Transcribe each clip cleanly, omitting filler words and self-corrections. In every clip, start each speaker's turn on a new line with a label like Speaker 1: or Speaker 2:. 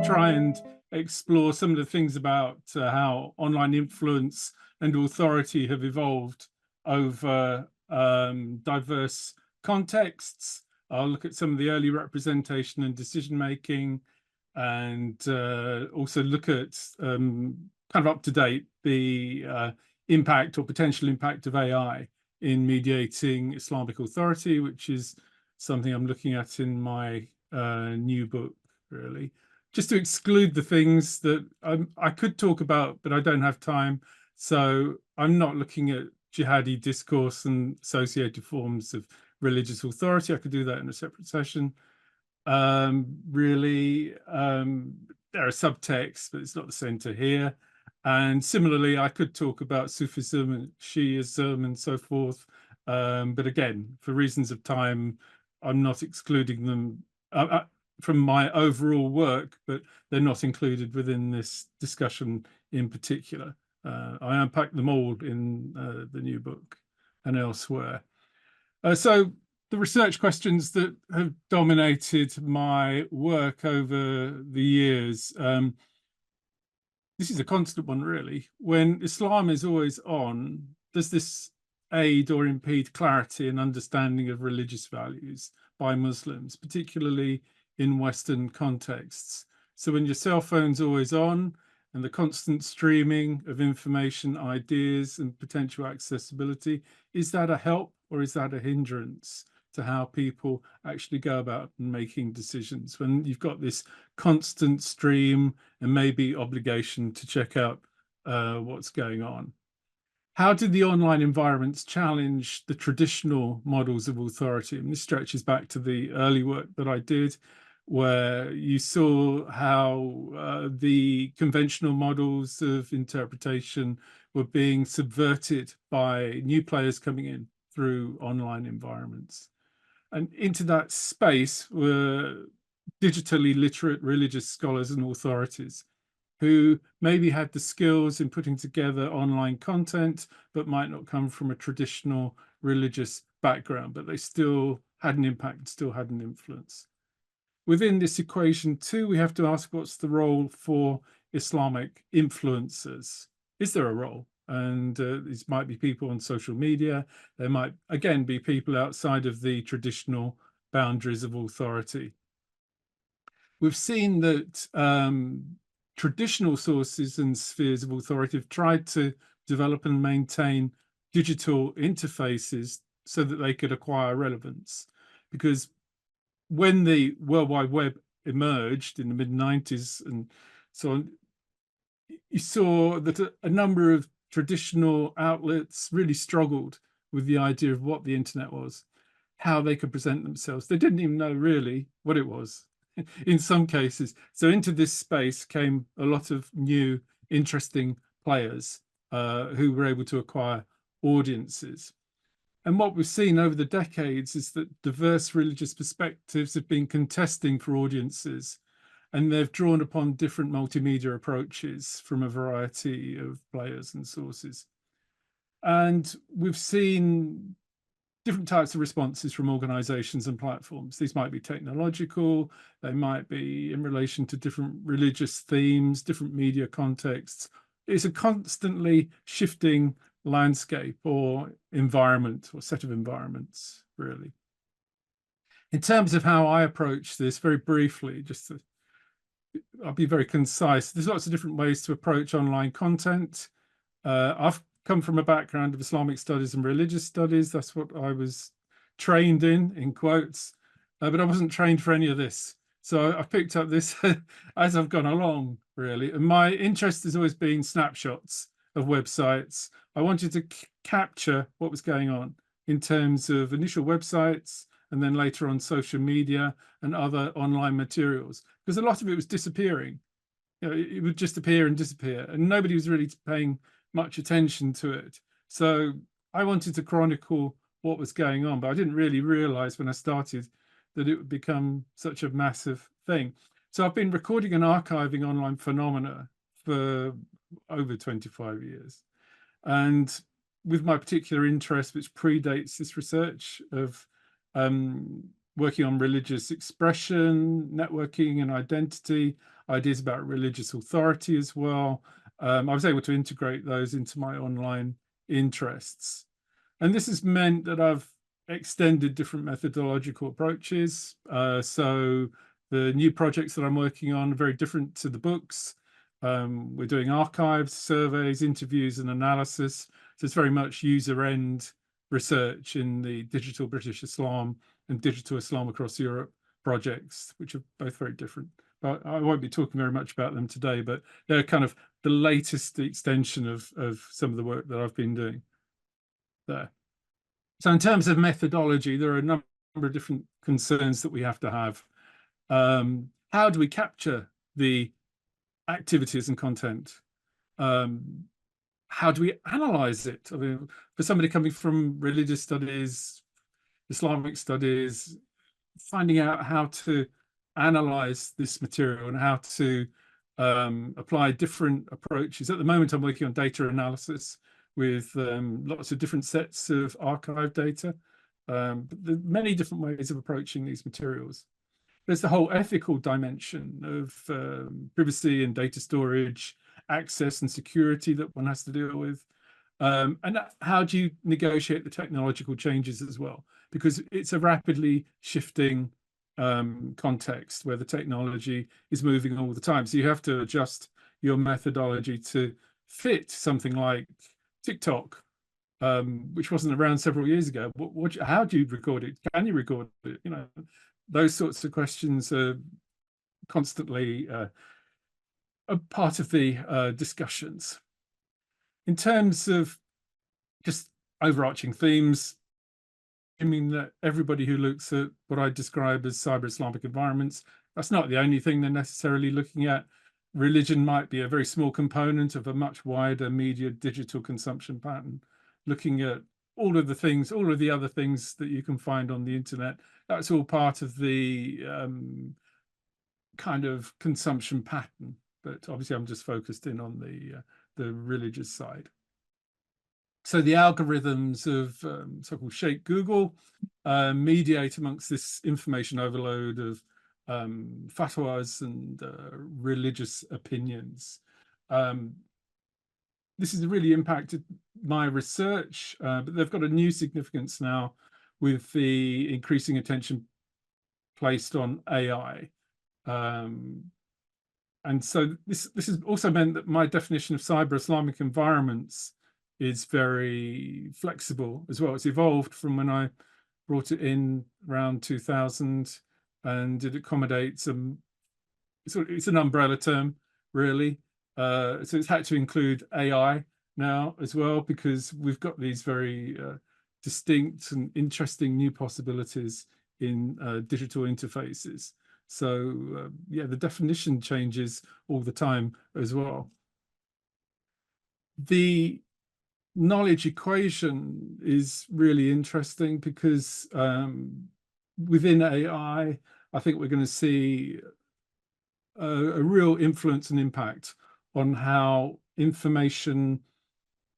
Speaker 1: I'll try and explore some of the things about how online influence and authority have evolved over diverse contexts. I'll look at some of the early representation and decision making, and also look at kind of up to date the impact or potential impact of AI in mediating Islamic authority, which is something I'm looking at in my new book, really. Just to exclude the things that I could talk about, but I don't have time. So I'm not looking at jihadi discourse and associated forms of religious authority. I could do that in a separate session. Really, there are subtexts, but it's not the center here. And similarly, I could talk about Sufism and Shiism and so forth. But again, for reasons of time, I'm not excluding them from my overall work, but they're not included within this discussion in particular. I unpack them all in the new book and elsewhere. So the research questions that have dominated my work over the years, this is a constant one, really. When Islam is always on, does this aid or impede clarity and understanding of religious values by Muslims, particularly in Western contexts? So when your cell phone's always on and the constant streaming of information, ideas, and potential accessibility, is that a help or is that a hindrance to how people actually go about making decisions when you've got this constant stream and maybe obligation to check out what's going on? How did the online environments challenge the traditional models of authority? And this stretches back to the early work that I did, where you saw how the conventional models of interpretation were being subverted by new players coming in through online environments. And into that space were digitally literate religious scholars and authorities who maybe had the skills in putting together online content, but might not come from a traditional religious background, but they still had an impact, still had an influence. Within this equation too, we have to ask, what's the role for Islamic influencers? Is there a role? And these might be people on social media. There might, again, be people outside of the traditional boundaries of authority. We've seen that traditional sources and spheres of authority have tried to develop and maintain digital interfaces so that they could acquire relevance. Because when the World Wide Web emerged in the mid-90s and so on, you saw that a number of traditional outlets really struggled with the idea of what the internet was, how they could present themselves. They didn't even know really what it was in some cases. So into this space came a lot of new, interesting players who were able to acquire audiences. And what we've seen over the decades is that diverse religious perspectives have been contesting for audiences, and they've drawn upon different multimedia approaches from a variety of players and sources. And we've seen different types of responses from organizations and platforms. These might be technological, they might be in relation to different religious themes, different media contexts. It's a constantly shifting landscape or environment or set of environments, really. In terms of how I approach this, very briefly, I'll be very concise. There's lots of different ways to approach online content. I've come from a background of Islamic studies and religious studies. That's what I was trained in quotes, but I wasn't trained for any of this. So I picked up this as I've gone along, really. And my interest has always been snapshots of websites. I wanted to capture what was going on in terms of initial websites and then later on social media and other online materials, because a lot of it was disappearing. You know, it would just appear and disappear, and nobody was really paying much attention to it. So I wanted to chronicle what was going on, but I didn't really realize when I started that it would become such a massive thing. So I've been recording and archiving online phenomena for over 25 years. And with my particular interest, which predates this research of working on religious expression, networking and identity, ideas about religious authority as well. I was able to integrate those into my online interests. And this has meant that I've extended different methodological approaches. So the new projects that I'm working on are very different to the books. We're doing archives, surveys, interviews, and analysis. So it's very much user-end research in the digital British Islam and digital Islam across Europe projects, which are both very different. But I won't be talking very much about them today, but they're kind of the latest extension of some of the work that I've been doing there. So in terms of methodology, there are a number of different concerns that we have to have. How do we capture the activities and content? How do we analyze it? I mean, for somebody coming from religious studies, Islamic studies, finding out how to analyze this material and how to apply different approaches. At the moment, I'm working on data analysis with lots of different sets of archive data, but there are many different ways of approaching these materials. There's the whole ethical dimension of privacy and data storage, access and security that one has to deal with. And how do you negotiate the technological changes as well? Because it's a rapidly shifting context where the technology is moving all the time. So you have to adjust your methodology to fit something like TikTok, which wasn't around several years ago. How do you record it? Can you record it? You know, those sorts of questions are constantly a part of the discussions. In terms of just overarching themes, I mean that everybody who looks at what I describe as cyber Islamic environments, that's not the only thing they're necessarily looking at. Religion might be a very small component of a much wider media digital consumption pattern, looking at all of the things, all of the other things that you can find on the internet. That's all part of the kind of consumption pattern. But obviously I'm just focused in on the religious side. So the algorithms of so-called Shake Google mediate amongst this information overload of fatwas and religious opinions. This has really impacted my research, but they've got a new significance now with the increasing attention placed on AI. And so this has also meant that my definition of cyber Islamic environments is very flexible as well. It's evolved from when I brought it in around 2000, and it accommodates it's an umbrella term, really. So it's had to include AI now as well, because we've got these very distinct and interesting new possibilities in digital interfaces. So yeah, the definition changes all the time as well. The knowledge equation is really interesting because within AI, I think we're going to see a real influence and impact on how information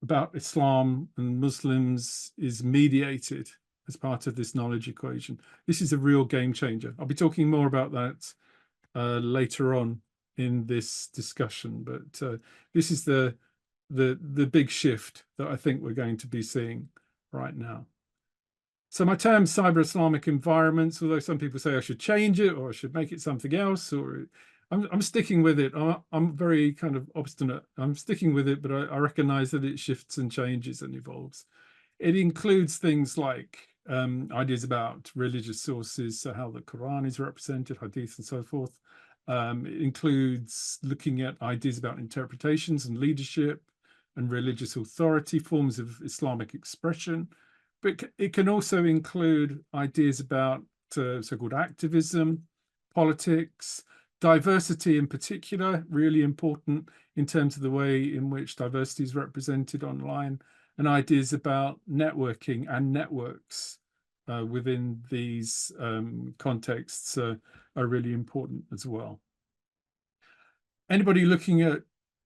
Speaker 1: about Islam and Muslims is mediated as part of this knowledge equation. This is a real game changer. I'll be talking more about that later on in this discussion, but this is the big shift that I think we're going to be seeing right now. So my term cyber Islamic environments, although some people say I should change it or I should make it something else, or I'm sticking with it. I'm very kind of obstinate. I'm sticking with it, but I recognize that it shifts and changes and evolves. It includes things like ideas about religious sources, so how the Quran is represented, hadith and so forth. It includes looking at ideas about interpretations and leadership and religious authority, forms of Islamic expression. But it can also include ideas about so-called activism, politics, diversity in particular, really important in terms of the way in which diversity is represented online, and ideas about networking and networks within these contexts are really important as well. Anybody looking at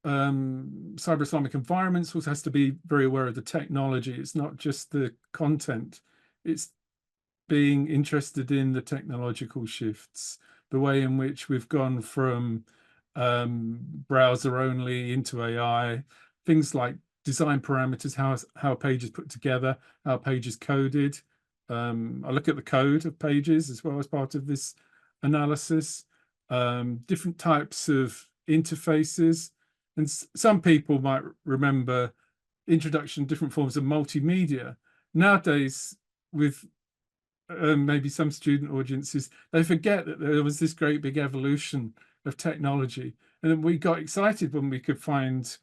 Speaker 1: cyber Islamic environments also has to be very aware of the technology. It's not just the content, it's being interested in the technological shifts, the way in which we've gone from browser only into AI, things like design parameters, how a page is put together, how a page is coded. I look at the code of pages as well as part of this analysis, different types of interfaces. And some people might remember introduction of different forms of multimedia. Nowadays, with maybe some student audiences, they forget that there was this great big evolution of technology. And then we got excited when we could find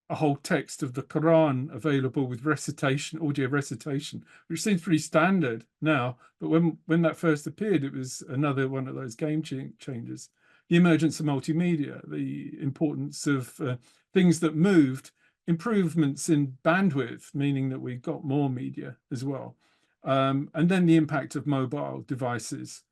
Speaker 1: a whole text of the Quran available with recitation, audio recitation, which seems pretty standard now. But when that first appeared, it was another one of those game changers. The emergence of multimedia, the importance of things that moved, improvements in bandwidth, meaning that we got more media as well. And then the impact of mobile devices.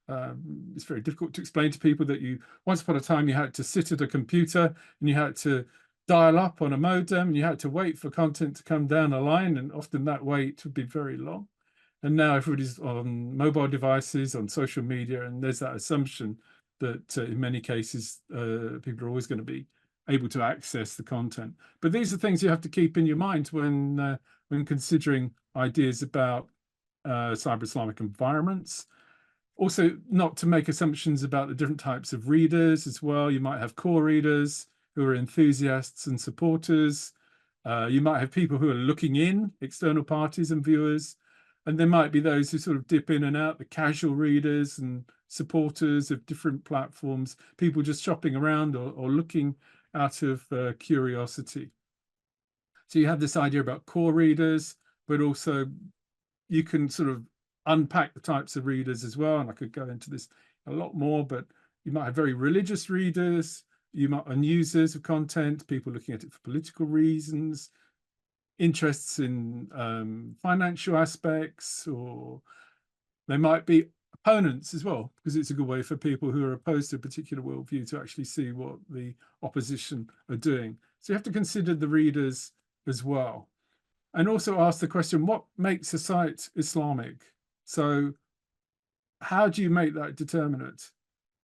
Speaker 1: It's very difficult to explain to people that once upon a time, you had to sit at a computer and you had to dial up on a modem, and you had to wait for content to come down a line, and often that wait would be very long. And now everybody's on mobile devices, on social media, and there's that assumption that in many cases, people are always going to be able to access the content. But these are things you have to keep in your mind when considering ideas about cyber Islamic environments. Also, not to make assumptions about the different types of readers as well. You might have core readers who are enthusiasts and supporters. You might have people who are looking in, external parties and viewers. And there might be those who sort of dip in and out, the casual readers and supporters of different platforms, people just shopping around or looking out of curiosity. So you have this idea about core readers, but also you can sort of unpack the types of readers as well. And I could go into this a lot more, but you might have very religious readers, and users of content, people looking at it for political reasons, interests in financial aspects, or they might be opponents as well, because it's a good way for people who are opposed to a particular worldview to actually see what the opposition are doing. So you have to consider the readers as well. And also ask the question, what makes a site Islamic? So how do you make that determinant?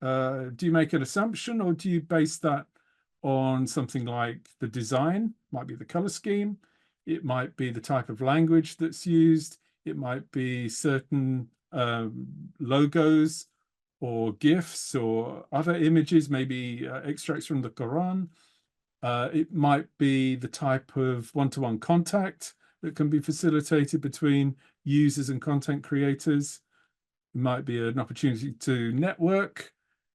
Speaker 1: Do you make an assumption, or do you base that on something like the design? Might be the color scheme. It might be the type of language that's used. It might be certain logos or GIFs or other images, maybe extracts from the Quran. It might be the type of one-to-one contact that can be facilitated between users and content creators. It might be an opportunity to network,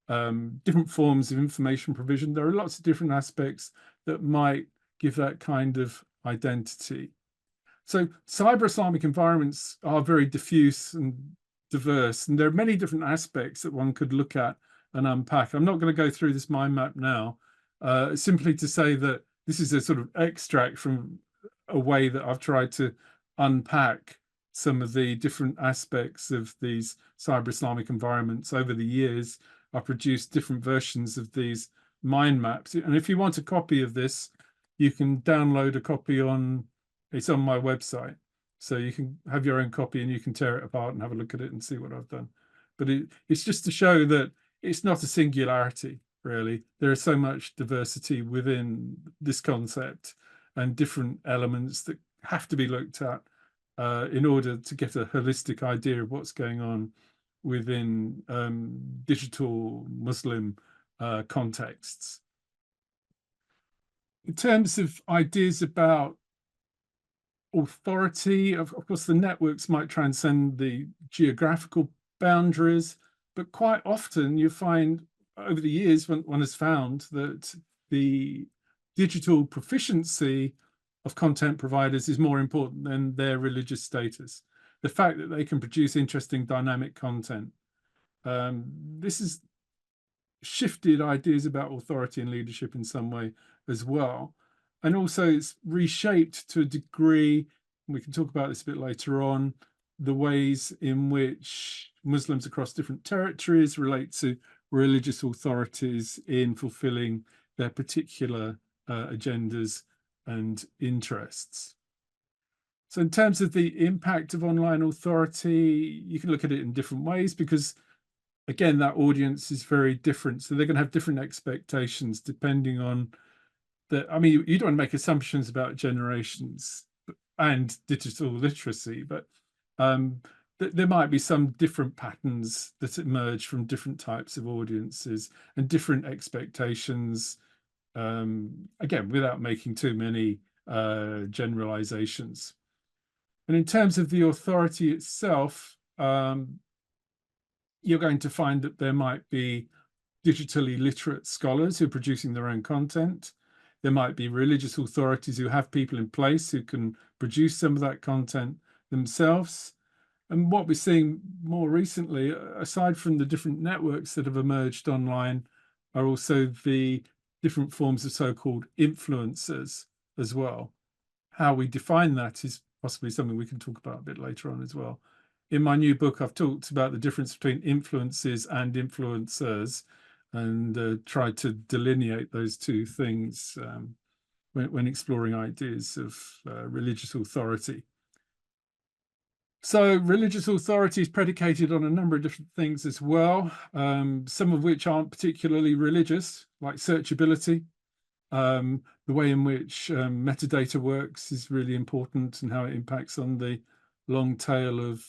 Speaker 1: different forms of information provision. There are lots of different aspects that might give that kind of identity. So cyber Islamic environments are very diffuse and diverse, and there are many different aspects that one could look at and unpack. I'm not going to go through this mind map now, simply to say that this is a sort of extract from a way that I've tried to unpack some of the different aspects of these cyber Islamic environments over the years. I've produced different versions of these mind maps. And if you want a copy of this, you can download a copy it's on my website. So you can have your own copy and you can tear it apart and have a look at it and see what I've done. But it's just to show that it's not a singularity, really. There is so much diversity within this concept and different elements that have to be looked at in order to get a holistic idea of what's going on within digital Muslim contexts. In terms of ideas about authority, of course, the networks might transcend the geographical boundaries, but quite often you find over the years one has found that the digital proficiency of content providers is more important than their religious status. The fact that they can produce interesting dynamic content. This has shifted ideas about authority and leadership in some way as well. And also it's reshaped to a degree, and we can talk about this a bit later on, the ways in which Muslims across different territories relate to religious authorities in fulfilling their particular agendas and interests. So in terms of the impact of online authority, you can look at it in different ways because, again, that audience is very different. So they're going to have different expectations depending on I mean, you don't want to make assumptions about generations and digital literacy, but there might be some different patterns that emerge from different types of audiences and different expectations, again, without making too many generalizations. And in terms of the authority itself, you're going to find that there might be digitally literate scholars who are producing their own content. There might be religious authorities who have people in place who can produce some of that content themselves. And what we're seeing more recently, aside from the different networks that have emerged online, are also the different forms of so-called influencers as well. How we define that is possibly something we can talk about a bit later on as well. In my new book, I've talked about the difference between influences and influencers, and tried to delineate those two things when exploring ideas of religious authority. So religious authority is predicated on a number of different things as well, some of which aren't particularly religious, like searchability. The way in which metadata works is really important, and how it impacts on the long tail of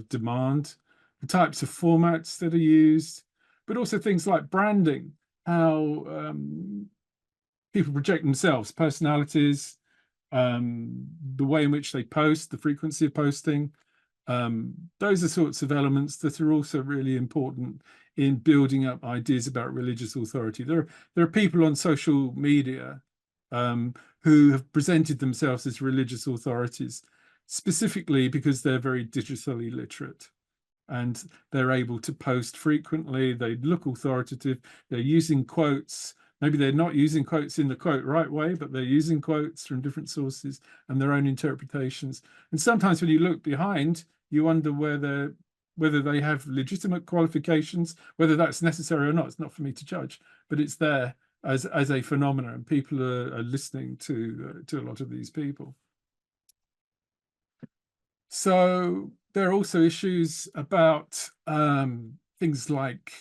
Speaker 1: demand, the types of formats that are used, but also things like branding, how people project themselves, personalities, the way in which they post, the frequency of posting. Those are sorts of elements that are also really important in building up ideas about religious authority. There are people on social media who have presented themselves as religious authorities, specifically because they're very digitally literate and they're able to post frequently. They look authoritative. They're using quotes. Maybe they're not using quotes in the quote right way, but they're using quotes from different sources and their own interpretations. And sometimes when you look behind, you wonder whether they have legitimate qualifications, whether that's necessary or not. It's not for me to judge, but it's there as a phenomenon, and people are listening to a lot of these people. So there are also issues about things like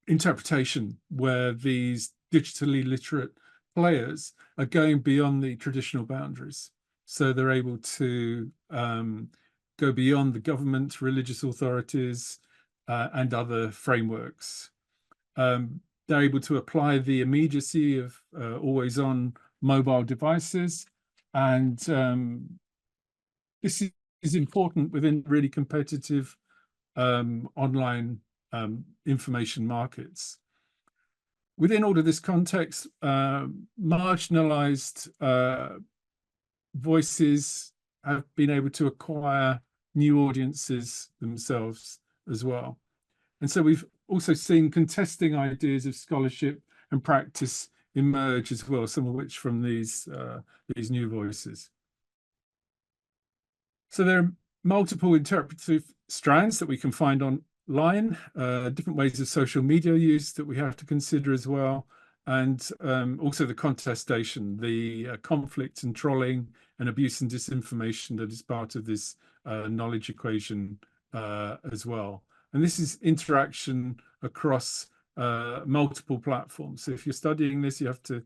Speaker 1: interpretation, where these digitally literate players are going beyond the traditional boundaries. So they're able to go beyond the government, religious authorities, and other frameworks. They're able to apply the immediacy of always-on mobile devices, and this is important within really competitive online information markets. Within all of this context, marginalized voices have been able to acquire new audiences themselves as well. And so we've also seen contesting ideas of scholarship and practice emerge as well, some of which from these new voices. So there are multiple interpretive strands that we can find online, different ways of social media use that we have to consider as well, and also the contestation, the conflict and trolling and abuse and disinformation that is part of this knowledge equation as well. And this is interaction across multiple platforms. So if you're studying this, you have to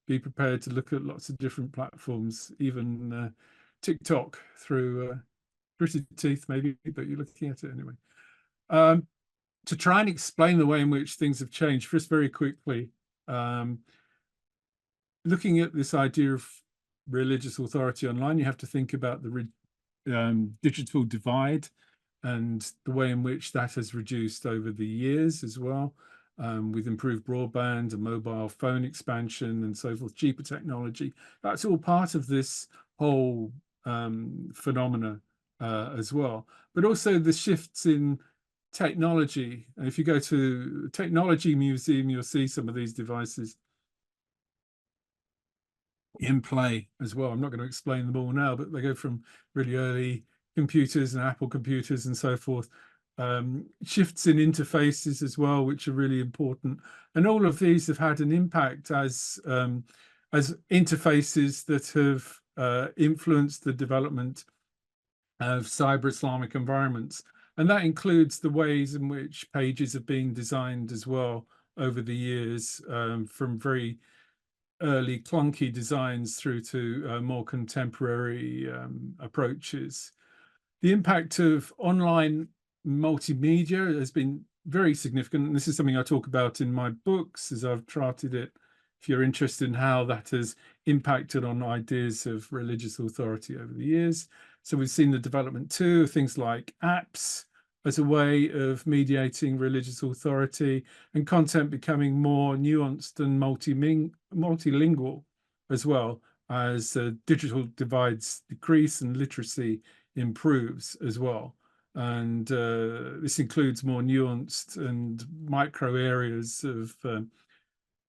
Speaker 1: be prepared to look at lots of different platforms, even TikTok through gritted teeth maybe, but you're looking at it anyway. To try and explain the way in which things have changed, just very quickly, looking at this idea of religious authority online, you have to think about the digital divide and the way in which that has reduced over the years as well, with improved broadband and mobile phone expansion and so forth, cheaper technology. That's all part of this whole phenomena as well. But also the shifts in technology. And if you go to a technology museum, you'll see some of these devices in play as well. I'm not going to explain them all now, but they go from really early computers and Apple computers and so forth. Shifts in interfaces as well, which are really important. And all of these have had an impact as interfaces that have influenced the development of cyber Islamic environments. And that includes the ways in which pages have been designed as well over the years, from very early clunky designs through to more contemporary approaches. The impact of online multimedia has been very significant, and this is something I talk about in my books as I've charted it, if you're interested in how that has impacted on ideas of religious authority over the years. So we've seen the development too of things like apps as a way of mediating religious authority, and content becoming more nuanced and multilingual as well as digital divides decrease and literacy improves as well. And this includes more nuanced and micro areas of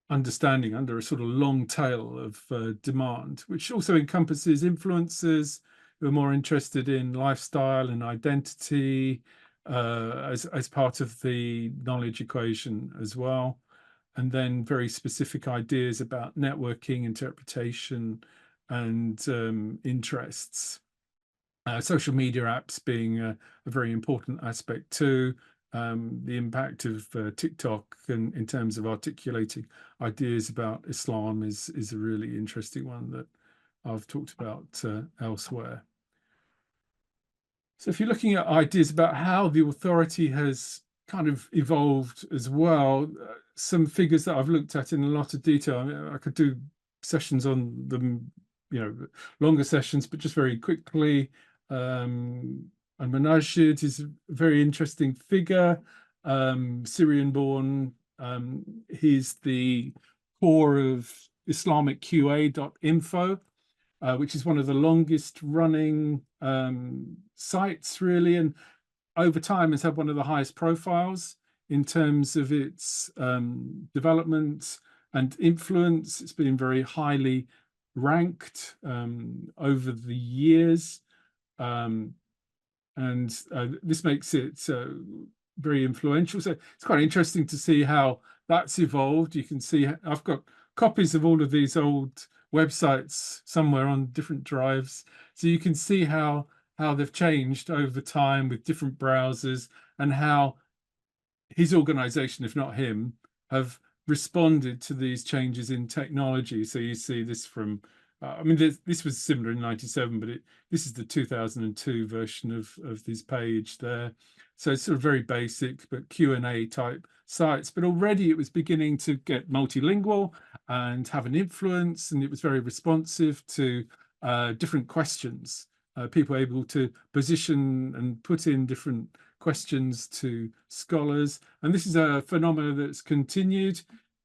Speaker 1: understanding under a sort of long tail of demand, which also encompasses influencers who are more interested in lifestyle and identity as part of the knowledge equation as well. And then very specific ideas about networking, interpretation, and interests. Social media apps being a very important aspect too. The impact of TikTok in terms of articulating ideas about Islam is a really interesting one that I've talked about elsewhere. So if you're looking at ideas about how the authority has kind of evolved as well, some figures that I've looked at in a lot of detail. I mean, I could do sessions on them, longer sessions, but just very quickly. Al-Munajjid is a very interesting figure, Syrian-born. He's the core of islamicqa.info, which is one of the longest running sites, really, and over time has had one of the highest profiles in terms of its development and influence. It's been very highly ranked over the years. This makes it very influential. So it's quite interesting to see how that's evolved. You can see I've got copies of all of these old websites somewhere on different drives. So you can see how they've changed over time with different browsers, and how his organization, if not him, have responded to these changes in technology. So you see this from I mean, this was similar in '97, but this is the 2002 version of this page there. So it's sort of very basic, but Q&A type sites. But already it was beginning to get multilingual and have an influence, and it was very responsive to different questions. People able to position and put in different questions to scholars. And this is a phenomenon that's continued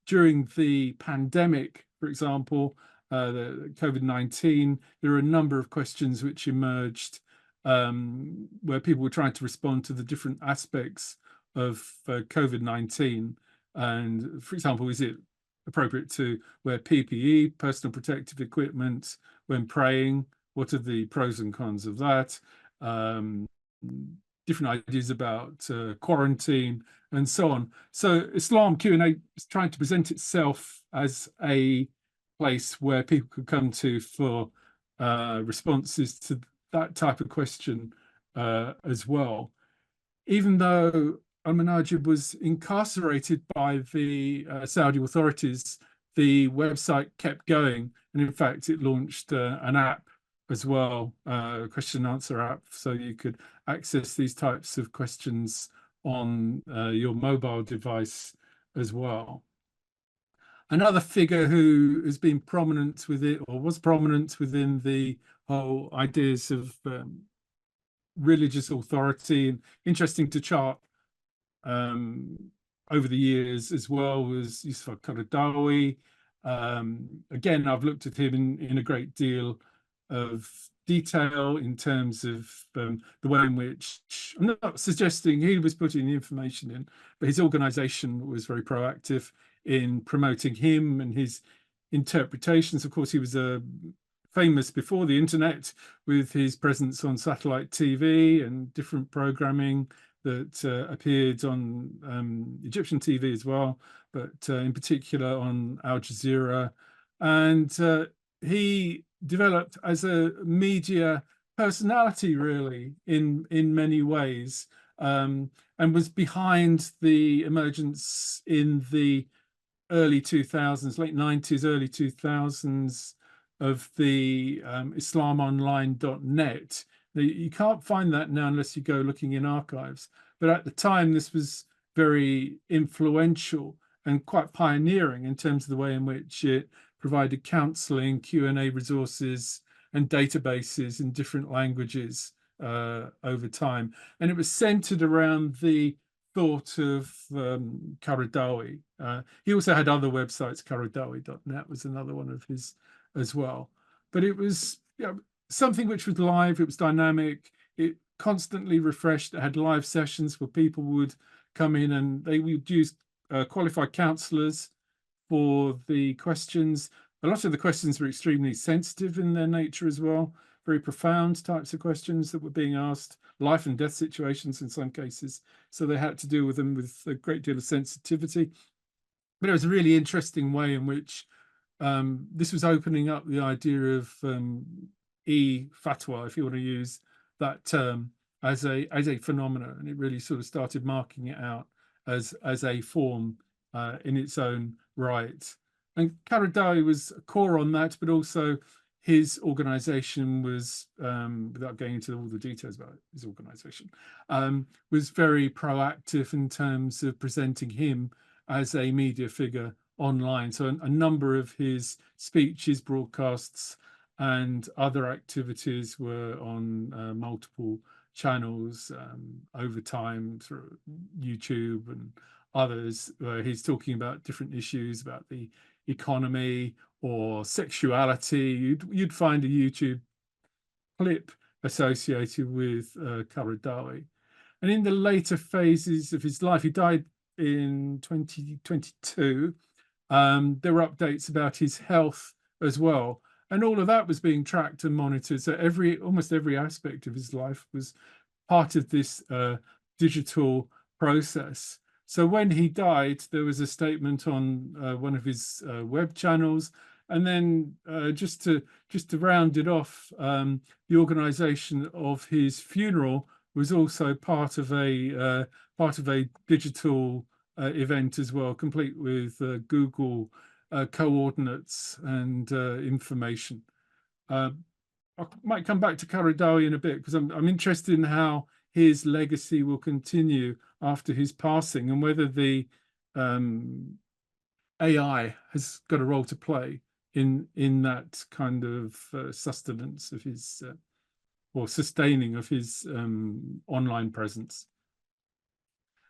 Speaker 1: during the pandemic, for example. The COVID-19, there are a number of questions which emerged where people were trying to respond to the different aspects of COVID-19. And for example, is it appropriate to wear PPE, personal protective equipment, when praying? What are the pros and cons of that? Different ideas about quarantine and so on. So Islam Q&A is trying to present itself as a place where people could come to for responses to that type of question as well. Even though Al-Munajjid was incarcerated by the Saudi authorities, the website kept going, and in fact it launched an app as well, a question and answer app, so you could access these types of questions on your mobile device as well. Another figure who has been prominent with it, or was prominent within the whole ideas of religious authority, and interesting to chart over the years as well, was Yusuf al-Qaradawi. Again, I've looked at him in a great deal of detail in terms of the way in which, I'm not suggesting he was putting the information in, but his organization was very proactive in promoting him and his interpretations. Of course, he was famous before the internet with his presence on satellite TV and different programming that appeared on Egyptian TV as well, but in particular on Al Jazeera. And he developed as a media personality, really, in many ways, and was behind the emergence in the early 2000s, late 90s, early 2000s, of the islamonline.net. You can't find that now unless you go looking in archives. But at the time, this was very influential and quite pioneering in terms of the way in which it provided counseling, Q&A resources, and databases in different languages over time. And it was centered around the thought of Qaradawi. He also had other websites. Qaradawi.net was another one of his as well. But it was something which was live, it was dynamic, it constantly refreshed. It had live sessions where people would come in and they would use qualified counselors for the questions. A lot of the questions were extremely sensitive in their nature as well, very profound types of questions that were being asked, life and death situations in some cases. So they had to deal with them with a great deal of sensitivity. But it was a really interesting way in which this was opening up the idea of fatwa, if you want to use that term, as a phenomenon, and it really sort of started marking it out as a form in its own right. And Qaradawi was a core on that, but also his organization was, without going into all the details about his organization, was very proactive in terms of presenting him as a media figure online. So a number of his speeches, broadcasts, and other activities were on multiple channels over time through YouTube and others, where he's talking about different issues about the economy or sexuality. You'd find a YouTube clip associated with Qaradawi. And in the later phases of his life, he died in 2022. There were updates about his health as well. And all of that was being tracked and monitored. So almost every aspect of his life was part of this digital process. So when he died, there was a statement on one of his web channels. And then just to round it off, the organization of his funeral was also part of a digital event as well, complete with Google coordinates and information. I might come back to Qaradawi in a bit because I'm interested in how his legacy will continue after his passing and whether the AI has got a role to play in that kind of sustenance of his or sustaining of his online presence.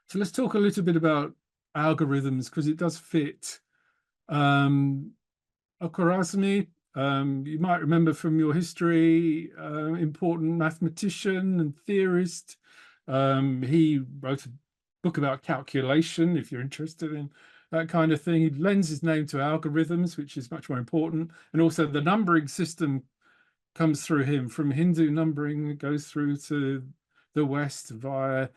Speaker 1: So let's talk a little bit about algorithms because it does fit. Al-Khwarizmi, you might remember from your history, important mathematician and theorist. He wrote a book about calculation, if you're interested in that kind of thing. He lends his name to algorithms, which is much more important. And also the numbering system comes through him, from Hindu numbering, it goes through to the West via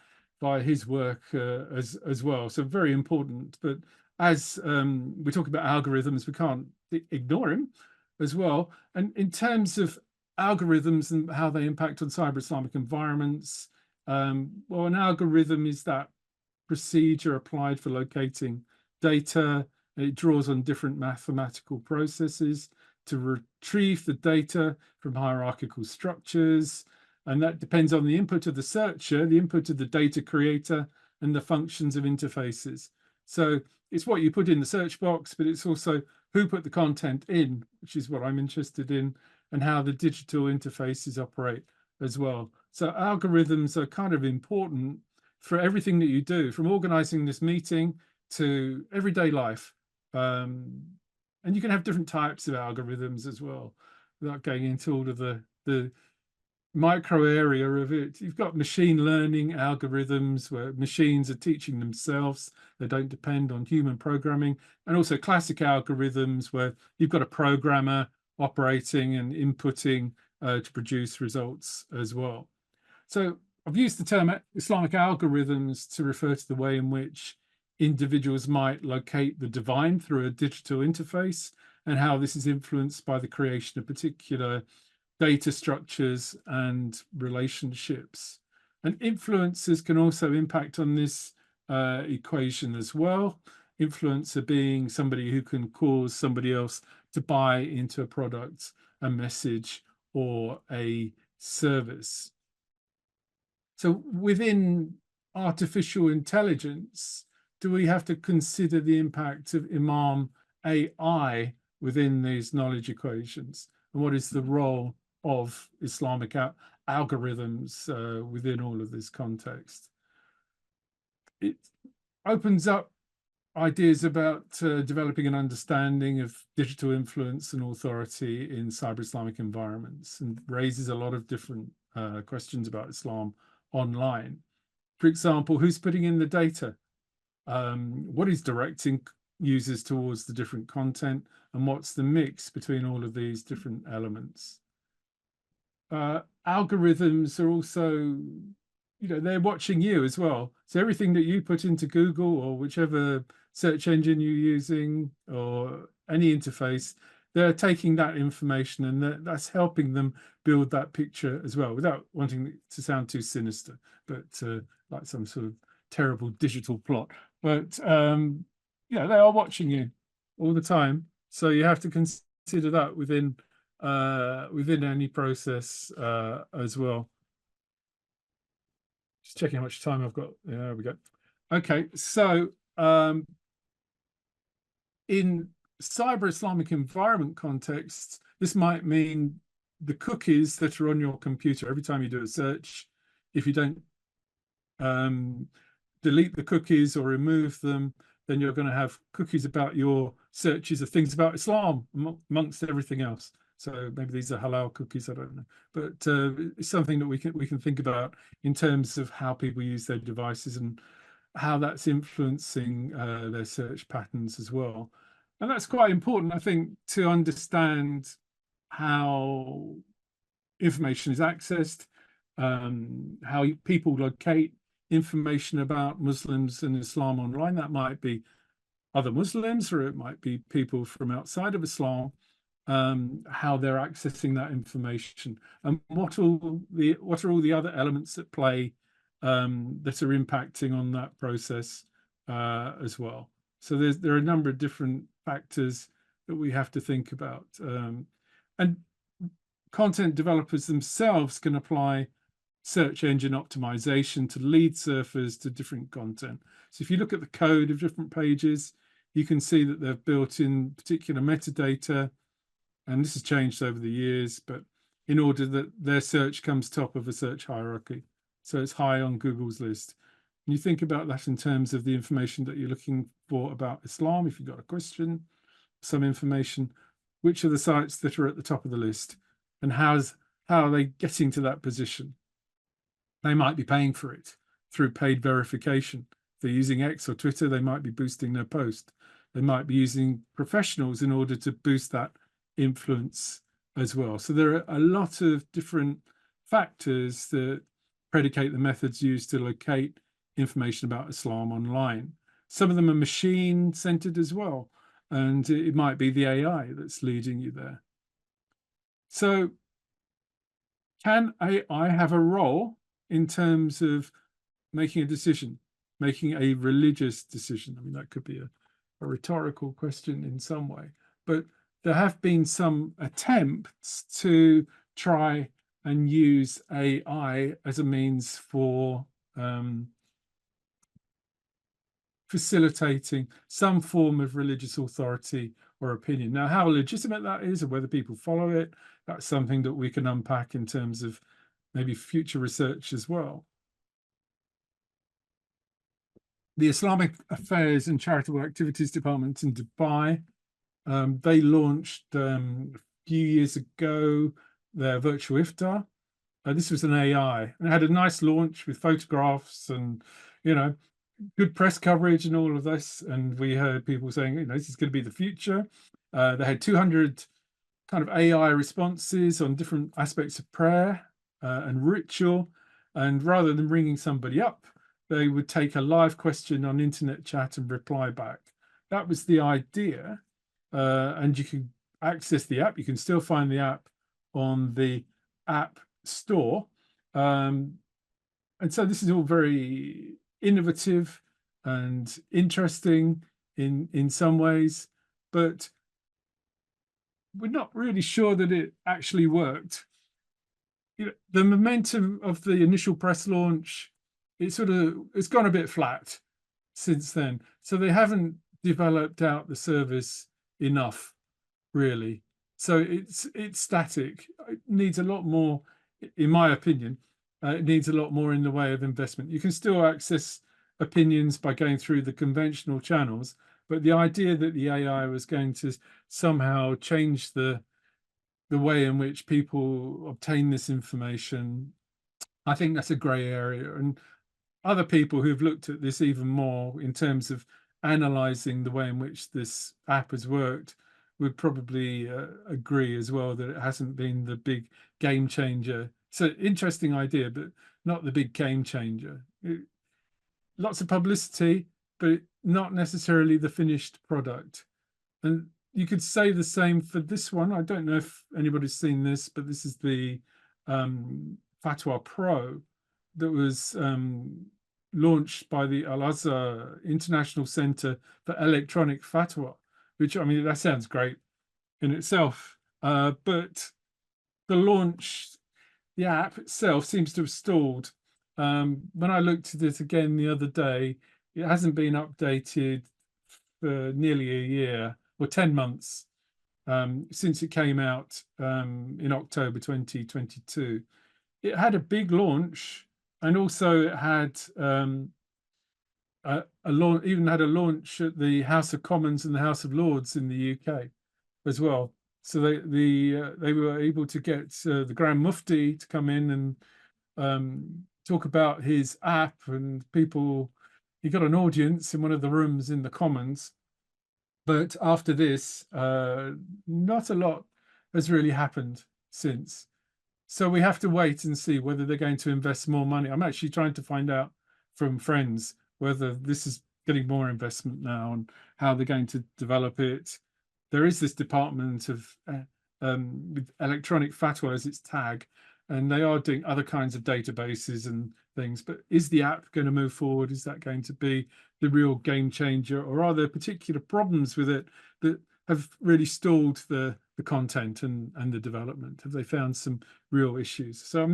Speaker 1: his work as well. So very important. But as we talk about algorithms, we can't ignore him as well. And in terms of algorithms and how they impact on cyber Islamic environments, well, an algorithm is that procedure applied for locating data. It draws on different mathematical processes to retrieve the data from hierarchical structures. And that depends on the input of the searcher, the input of the data creator, and the functions of interfaces. So it's what you put in the search box, but it's also who put the content in, which is what I'm interested in, and how the digital interfaces operate as well. So algorithms are kind of important for everything that you do, from organizing this meeting to everyday life. And you can have different types of algorithms as well, without going into all of the micro area of it. You've got machine learning algorithms where machines are teaching themselves. They don't depend on human programming. And also classic algorithms where you've got a programmer operating and inputting to produce results as well. So I've used the term Islamic algorithms to refer to the way in which individuals might locate the divine through a digital interface. and how this is influenced by the creation of particular data structures and relationships. And influencers can also impact on this equation as well. Influencer being somebody who can cause somebody else to buy into a product, a message, or a service. So within artificial intelligence, do we have to consider the impact of Imam AI within these knowledge equations? And what is the role of Islamic algorithms within all of this context? It opens up ideas about developing an understanding of digital influence and authority in cyber-Islamic environments, and raises a lot of different questions about Islam online. For example, who's putting in the data? What is directing users towards the different content, and what's the mix between all of these different elements? Algorithms are also, they're watching you as well. So everything that you put into Google or whichever search engine you're using or any interface, they're taking that information and that's helping them build that picture as well, without wanting it to sound too sinister, but like some sort of terrible digital plot. But they are watching you all the time. So you have to consider that within any process as well. Just checking how much time I've got. Yeah, there we go. Okay, so in cyber Islamic environment contexts, this might mean the cookies that are on your computer every time you do a search, if you don't delete the cookies or remove them, then you're going to have cookies about your searches of things about Islam amongst everything else. So maybe these are halal cookies, I don't know. But it's something that we can think about in terms of how people use their devices and how that's influencing their search patterns as well. And that's quite important, I think, to understand how information is accessed, how people locate information about Muslims and Islam online. That might be other Muslims, or it might be people from outside of Islam, how they're accessing that information, and what are all the other elements at play that are impacting on that process as well. So there are a number of different factors that we have to think about, and content developers themselves can apply search engine optimization to lead surfers to different content. So if you look at the code of different pages, you can see that they've built in particular metadata, and this has changed over the years, but in order that their search comes top of a search hierarchy. So it's high on Google's list. And you think about that in terms of the information that you're looking for about Islam. If you've got a question, some information, which are the sites that are at the top of the list, and how are they getting to that position? They might be paying for it through paid verification. If they're using X or Twitter, they might be boosting their post. They might be using professionals in order to boost that influence as well. So there are a lot of different factors that predicate the methods used to locate information about Islam online. Some of them are machine-centered as well, and it might be the AI that's leading you there. So can AI have a role in terms of making a decision, making a religious decision? I mean, that could be a rhetorical question in some way, but there have been some attempts to try and use AI as a means for facilitating some form of religious authority or opinion. Now, how legitimate that is, or whether people follow it, that's something that we can unpack in terms of maybe future research as well. The Islamic Affairs and Charitable Activities Department in Dubai, they launched a few years ago their virtual iftar. This was an AI, and it had a nice launch with photographs and, good press coverage and all of this. And we heard people saying, this is going to be the future. They had 200 kind of AI responses on different aspects of prayer and ritual. And rather than ringing somebody up, they would take a live question on internet chat and reply back. That was the idea. and you can access the app. You can still find the app on the App Store. And so this is all very innovative and interesting in some ways, but we're not really sure that it actually worked. The momentum of the initial press launch, it's gone a bit flat since then. So they haven't developed out the service enough, really. So it's static. It needs a lot more, in my opinion. It needs a lot more in the way of investment. You can still access opinions by going through the conventional channels, but the idea that the AI was going to somehow change the way in which people obtain this information, I think that's a grey area. And other people who've looked at this even more in terms of analysing the way in which this app has worked would probably agree as well that it hasn't been the big game changer. So interesting idea, but not the big game changer. Lots of publicity, but not necessarily the finished product. And you could say the same for this one. I don't know if anybody's seen this, but this is the Fatwa Pro that was launched by the Al-Azhar International Center for Electronic Fatwa, which, I mean, that sounds great in itself. But the launch, the app itself seems to have stalled. When I looked at it again the other day, it hasn't been updated for nearly a year or 10 months since it came out in October 2022. It had a big launch, and also it had even had a launch at the House of Commons and the House of Lords in the UK as well. So they were able to get the Grand Mufti to come in and talk about his app, and he got an audience in one of the rooms in the Commons. But after this, not a lot has really happened since. So we have to wait and see whether they're going to invest more money. I'm actually trying to find out from friends whether this is getting more investment now and how they're going to develop it. There is this department of with electronic fatwa as its tag, and they are doing other kinds of databases and things. But is the app going to move forward? Is that going to be the real game changer, or are there particular problems with it that have really stalled the content and the development? Have they found some real issues? So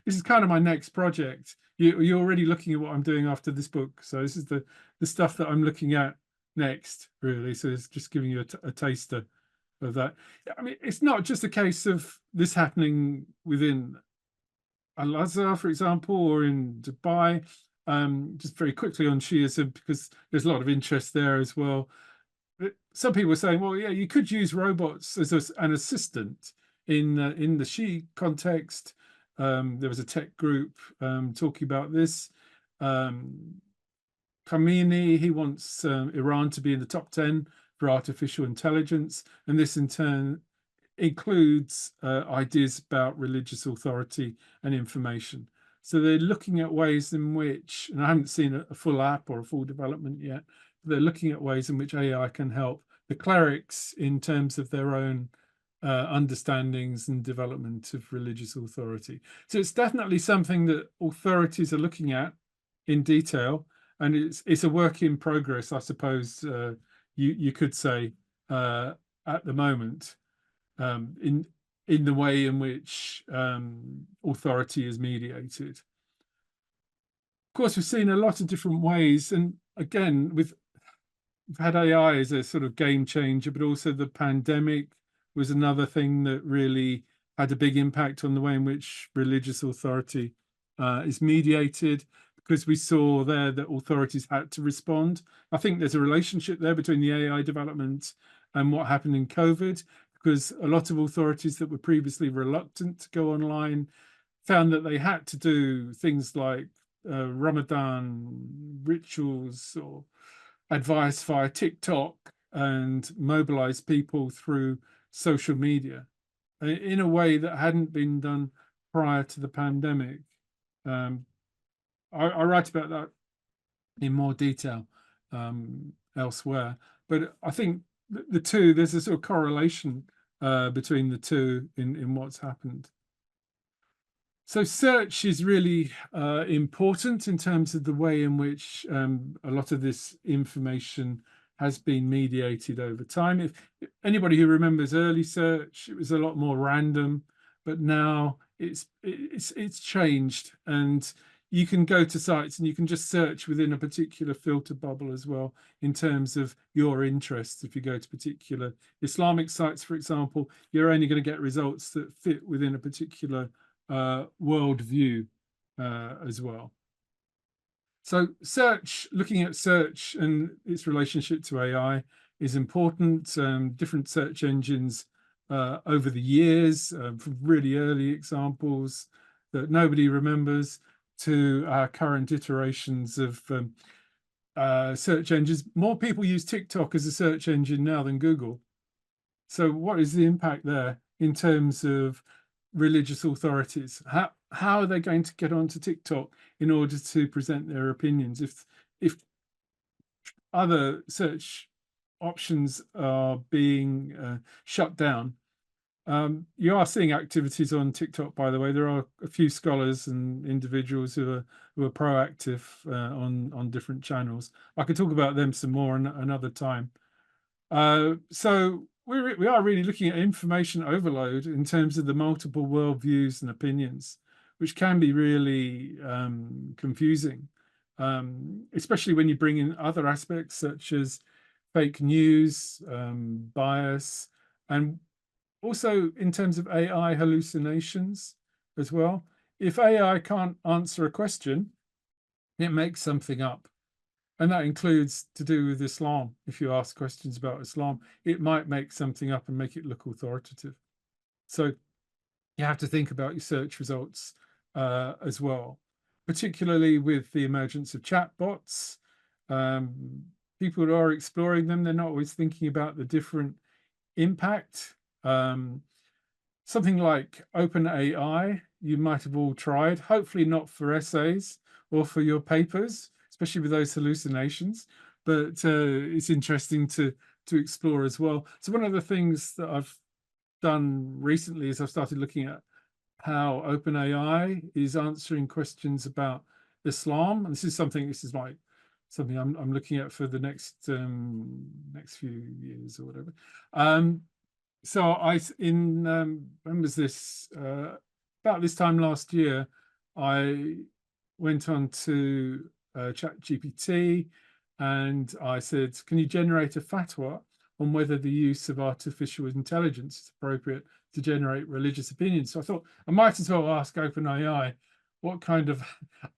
Speaker 1: this is kind of my next project. You're already looking at what I'm doing after this book. So this is the stuff that I'm looking at next, really. So it's just giving you a taster of that. I mean, it's not just a case of this happening within Al-Azhar, for example, or in Dubai. Just very quickly on Shiism, because there's a lot of interest there as well. Some people are saying, well, yeah, you could use robots as an assistant in the Shi context. There was a tech group talking about this. Khamenei, he wants Iran to be in the top 10 for artificial intelligence, and this in turn includes ideas about religious authority and information. So they're looking at ways in which, and I haven't seen a full app or a full development yet, but they're looking at ways in which AI can help the clerics in terms of their own understandings and development of religious authority. So it's definitely something that authorities are looking at in detail, and it's a work in progress, I suppose you could say, at the moment, in the way in which authority is mediated. Of course, we've seen a lot of different ways, and again, we've had AI as a sort of game changer, but also the pandemic was another thing that really had a big impact on the way in which religious authority is mediated, because we saw there that authorities had to respond. I think there's a relationship there between the AI development and what happened in COVID, because a lot of authorities that were previously reluctant to go online found that they had to do things like Ramadan rituals or advice via TikTok and mobilize people through social media in a way that hadn't been done prior to the pandemic. I write about that in more detail elsewhere, but I think the two, there's a sort of correlation between the two in what's happened. So search is really important in terms of the way in which a lot of this information has been mediated over time. If anybody who remembers early search, it was a lot more random, but now it's changed, and you can go to sites and you can just search within a particular filter bubble as well in terms of your interests. If you go to particular Islamic sites, for example, you're only going to get results that fit within a particular worldview as well. So search, looking at search and its relationship to AI is important. Different search engines over the years, from really early examples that nobody remembers to our current iterations of search engines. More people use TikTok as a search engine now than Google. So what is the impact there in terms of religious authorities? How are they going to get onto TikTok in order to present their opinions if other search options are being shut down? You are seeing activities on TikTok, by the way. There are a few scholars and individuals who are proactive on different channels. I could talk about them some more another time. So we are really looking at information overload in terms of the multiple worldviews and opinions, which can be really confusing, especially when you bring in other aspects such as fake news, bias, and also in terms of AI hallucinations as well. If AI can't answer a question, it makes something up. And that includes to do with Islam. If you ask questions about Islam, it might make something up and make it look authoritative. So you have to think about your search results as well, particularly with the emergence of chatbots. People who are exploring them, they're not always thinking about the different impact. Something like OpenAI, you might have all tried, hopefully not for essays or for your papers, especially with those hallucinations, but it's interesting to explore as well. So one of the things that I've done recently is I've started looking at how OpenAI is answering questions about Islam, and this is something I'm looking at for the next few years or whatever. So when was this? About this time last year, I went on to ChatGPT and I said, can you generate a fatwa on whether the use of artificial intelligence is appropriate to generate religious opinions? So I thought I might as well ask OpenAI what kind of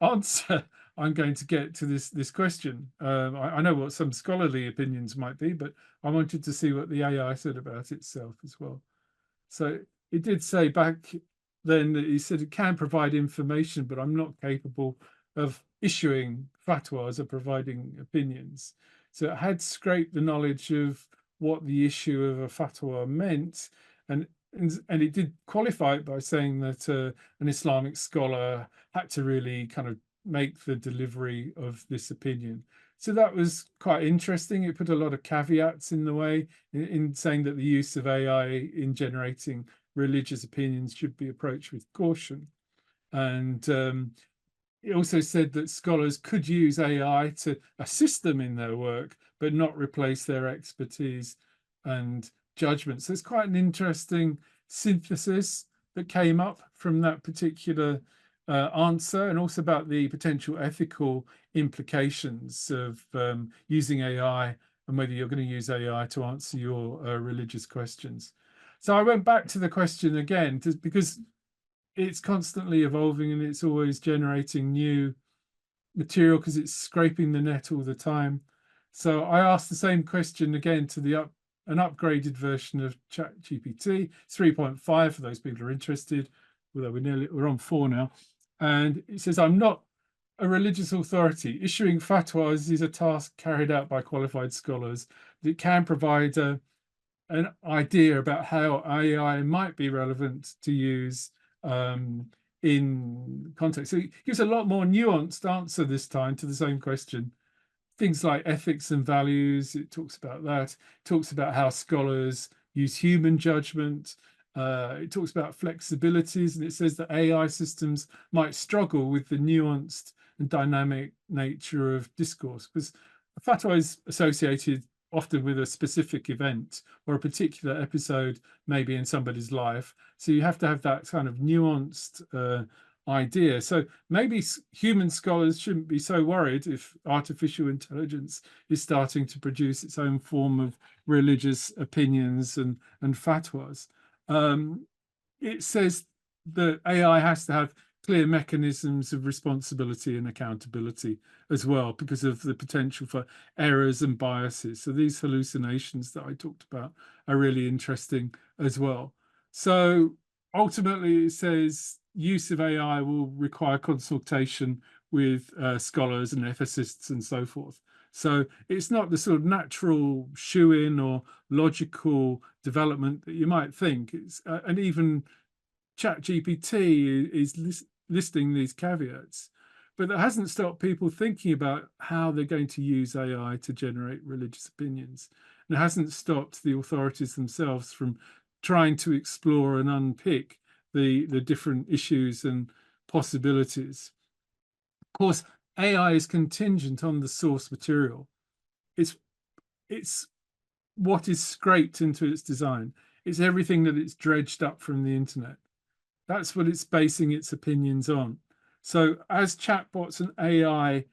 Speaker 1: answer I'm going to get to this question. I know what some scholarly opinions might be, but I wanted to see what the AI said about itself as well. So it did say back then that he said it can provide information, but I'm not capable of issuing fatwas or providing opinions. So it had scraped the knowledge of what the issue of a fatwa meant, and it did qualify it by saying that an Islamic scholar had to really kind of make the delivery of this opinion. So that was quite interesting. It put a lot of caveats in the way in saying that the use of AI in generating religious opinions should be approached with caution. And it also said that scholars could use AI to assist them in their work, but not replace their expertise and judgment. So it's quite an interesting synthesis that came up from that particular answer, and also about the potential ethical implications of using AI and whether you're going to use AI to answer your religious questions. So I went back to the question again because it's constantly evolving and it's always generating new material because it's scraping the net all the time. So I asked the same question again to an upgraded version of ChatGPT, 3.5 for those people who are interested, although we're on 4 now. And it says, I'm not a religious authority. Issuing fatwas is a task carried out by qualified scholars that can provide an idea about how AI might be relevant to use in context. So it gives a lot more nuanced answer this time to the same question. things like ethics and values. It talks about that. It talks about how scholars use human judgment. It talks about flexibilities, and it says that AI systems might struggle with the nuanced and dynamic nature of discourse, because a fatwa is associated often with a specific event or a particular episode, maybe in somebody's life. So you have to have that kind of nuanced idea. So maybe human scholars shouldn't be so worried if artificial intelligence is starting to produce its own form of religious opinions and fatwas. It says that AI has to have clear mechanisms of responsibility and accountability as well, because of the potential for errors and biases. So these hallucinations that I talked about are really interesting as well. So ultimately, it says use of AI will require consultation with scholars and ethicists and so forth. So it's not the sort of natural shoe-in or logical development that you might think. It's and even ChatGPT is listing these caveats, but that hasn't stopped people thinking about how they're going to use AI to generate religious opinions. And it hasn't stopped the authorities themselves from trying to explore and unpick the different issues and possibilities. Of course, AI is contingent on the source material. It's what is scraped into its design. It's everything that it's dredged up from the internet. That's what it's basing its opinions on. So as chatbots and AI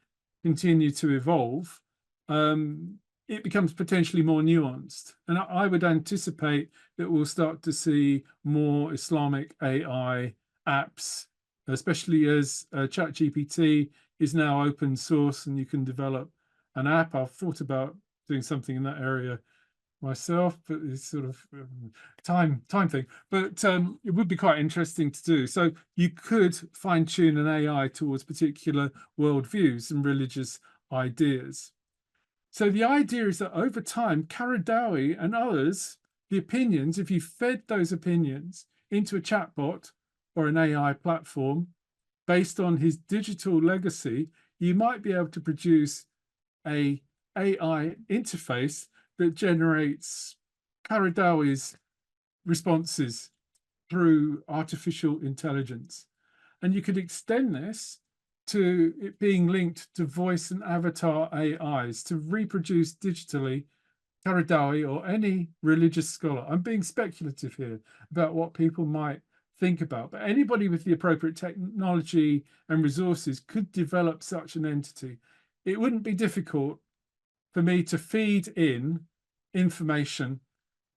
Speaker 1: continue to evolve, it becomes potentially more nuanced. And I would anticipate that we'll start to see more Islamic AI apps, especially as ChatGPT is now open source and you can develop an app. I've thought about doing something in that area myself, but it's sort of time thing. But it would be quite interesting to do. So you could fine tune an AI towards particular worldviews and religious ideas. So the idea is that over time, Qaradawi and others, the opinions, if you fed those opinions into a chatbot or an AI platform based on his digital legacy, you might be able to produce a AI interface that generates Qaradawi's responses through artificial intelligence. And you could extend this to it being linked to voice and avatar AIs to reproduce digitally Qaradawi or any religious scholar. I'm being speculative here about what people might think about, but anybody with the appropriate technology and resources could develop such an entity. It wouldn't be difficult for me to feed in information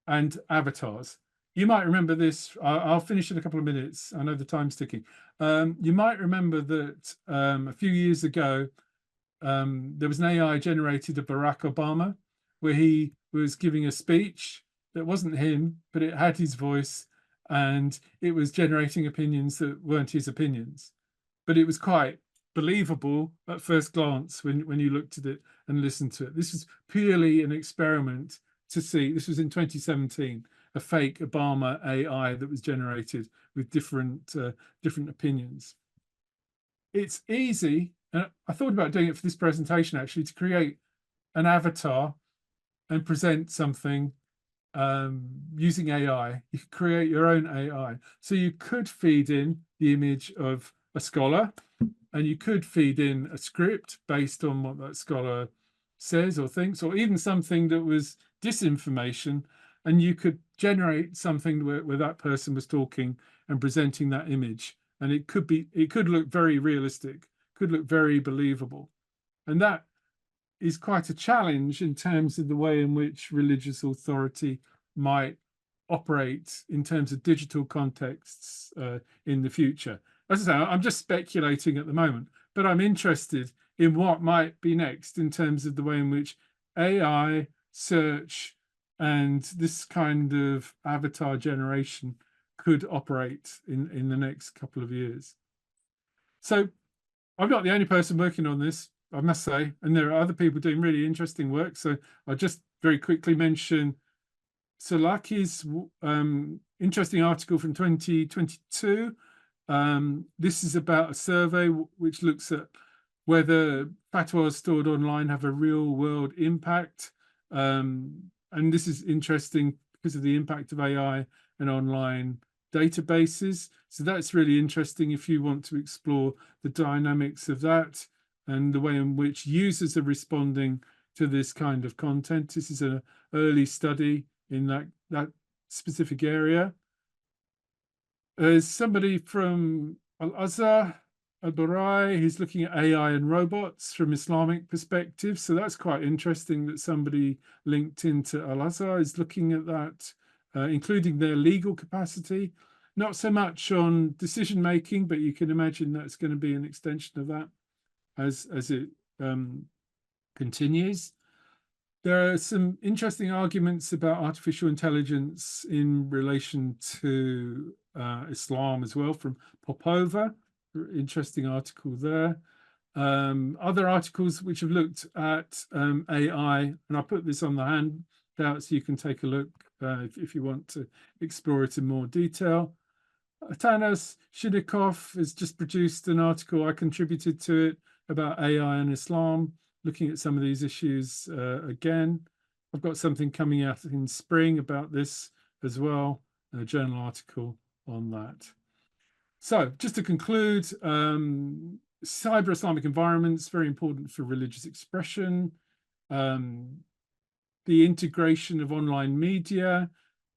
Speaker 1: and avatars. You might remember this. I'll finish in a couple of minutes. I know the time's ticking. You might remember that a few years ago, there was an AI generated of Barack Obama, where he was giving a speech that wasn't him, but it had his voice, and it was generating opinions that weren't his opinions. But it was quite believable at first glance when you looked at it and listened to it. This was purely an experiment to see. This was in 2017, a fake Obama AI that was generated with different opinions. It's easy, and I thought about doing it for this presentation actually, to create an avatar and present something using AI. You could create your own AI. So you could feed in the image of a scholar, and you could feed in a script based on what that scholar says or thinks, or even something that was disinformation, and you could generate something where that person was talking and presenting that image, and it could look very realistic, could look very believable. And that is quite a challenge in terms of the way in which religious authority might operate in terms of digital contexts in the future. As I say, I'm just speculating at the moment, but I'm interested in what might be next in terms of the way in which AI, search, and this kind of avatar generation could operate in the next couple of years. So I'm not the only person working on this, I must say, and there are other people doing really interesting work. So I'll just very quickly mention Sulaki's interesting article from 2022. This is about a survey which looks at whether fatwas stored online have a real world impact. And this is interesting because of the impact of AI and online databases. So that's really interesting if you want to explore the dynamics of that and the way in which users are responding to this kind of content. This is an early study in that specific area. There's somebody from Al-Azhar, Al-Barai, who's looking at AI and robots from Islamic perspective. So that's quite interesting that somebody linked into Al-Azhar is looking at that, including their legal capacity. Not so much on decision making, but you can imagine that's going to be an extension of that as it continues. There are some interesting arguments about artificial intelligence in relation to Islam as well from Popova. Interesting article there. Other articles which have looked at AI, and I'll put this on the handout so you can take a look if you want to explore it in more detail. Tanas Shidikov has just produced an article, I contributed to it, about AI and Islam, looking at some of these issues again. I've got something coming out in spring about this as well, a journal article on that. So just to conclude, cyber Islamic environments, very important for religious expression. The integration of online media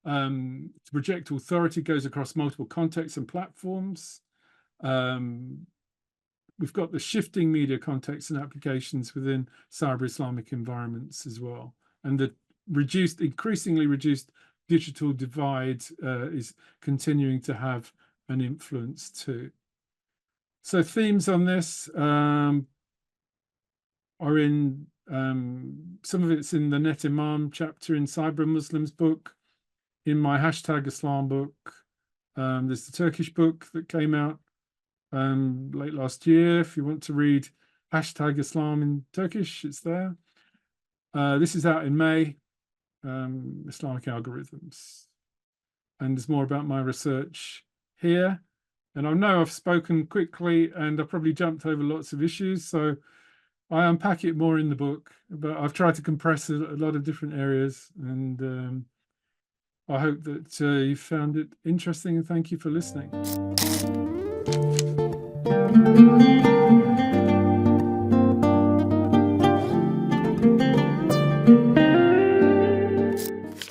Speaker 1: to project authority goes across multiple contexts and platforms. We've got the shifting media contexts and applications within cyber Islamic environments as well. And the increasingly reduced digital divide is continuing to have an influence too. So themes on this are in, some of it's in the Net Imam chapter in Cyber Muslims book, in my #Islam book. There's the Turkish book that came out late last year. If you want to read #Islam in Turkish, it's there. This is out in May, Islamic algorithms. And there's more about my research here. And I know I've spoken quickly and I've probably jumped over lots of issues, so I unpack it more in the book, but I've tried to compress a lot of different areas, and I hope that you found it interesting, and thank you for listening.